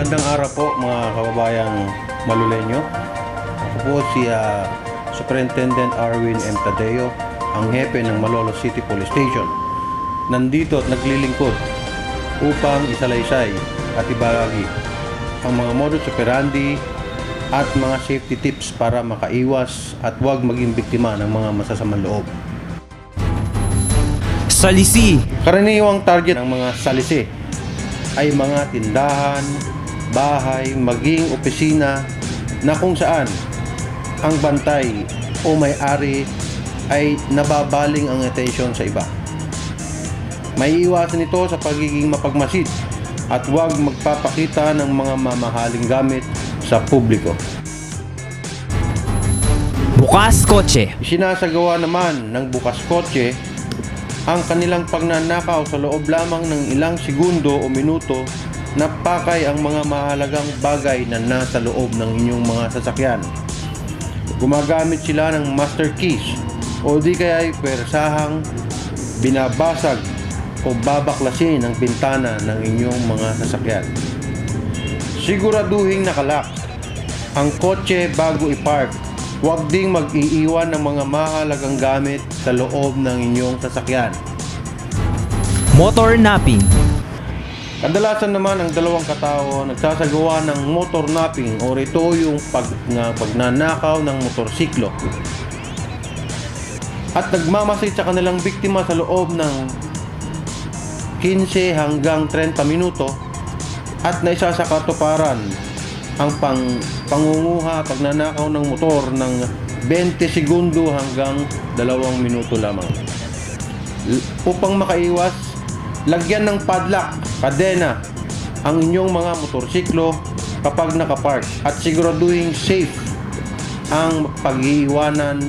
Magandang araw po mga kababayang Maluleño. Ako po si Superintendent Arwin M. Tadeo, ang hepe ng Malolos City Police Station. Nandito at naglilingkod upang isalaysay at ibahagi ang mga modus operandi at mga safety tips para makaiwas at huwag maging biktima ng mga masasamang loob. Salisi. Karaniwang target ng mga salisi ay mga tindahan, bahay, maging opisina na kung saan ang bantay o may-ari ay nababaling ang atensyon sa iba. May iwasan ito sa pagiging mapagmasid at huwag magpapakita ng mga mamahaling gamit sa publiko. Bukas kotse. Isinasagawa naman ng bukas kotse ang kanilang pagnanakaw sa loob lamang ng ilang segundo o minuto na pakay ang mga mahalagang bagay na nasa loob ng inyong mga sasakyan. Gumagamit sila ng master keys o di kaya ay pwersahang binabasag o babaklasin ang bintana ng inyong mga sasakyan. Siguraduhing nakalak ang kotse bago ipark. Huwag ding mag-iiwan ng mga mahalagang gamit sa loob ng inyong sasakyan. Motor napping. Kadalasan naman ang dalawang katao nagsasagawa ng motor napping o ito yung pagnanakaw ng motorsiklo at nagmamasid sa kanilang biktima sa loob ng 15 hanggang 30 minuto at naisa sa katuparan ang pangunguha pagnanakaw ng motor ng 20 segundo hanggang 2 minuto lamang. Upang makaiwas, lagyan ng padlock, kadena ang inyong mga motorsiklo kapag nakapark at siguraduhin safe ang pag-iiwanan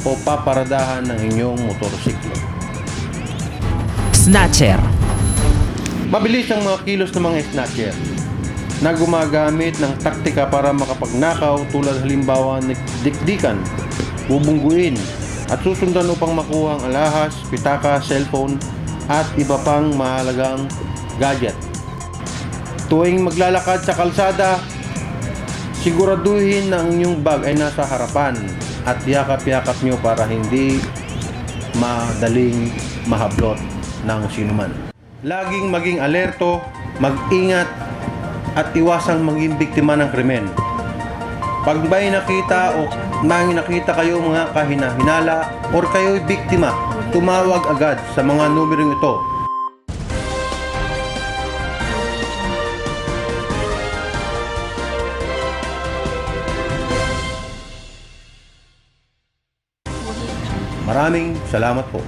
o paparadahan ng inyong motorsiklo. Snatcher. Mabilis ang mga kilos ng mga snatcher na gumagamit ng taktika para makapagnakaw tulad halimbawa dikdikan, bubungguin at susundan upang makuha ang alahas, pitaka, cellphone at iba pang mahalagang gadget. Tuwing maglalakad sa kalsada, siguraduhin na ang inyong bag ay nasa harapan at yakap-yakap nyo para hindi madaling mahablot ng sinuman. Laging maging alerto, mag-ingat at iwasang maging biktima ng krimen. Pag may nakita o may nakita kayo mga kahina-hinala o kayo'y biktima, tumawag agad sa mga numerong ito. Maraming salamat po.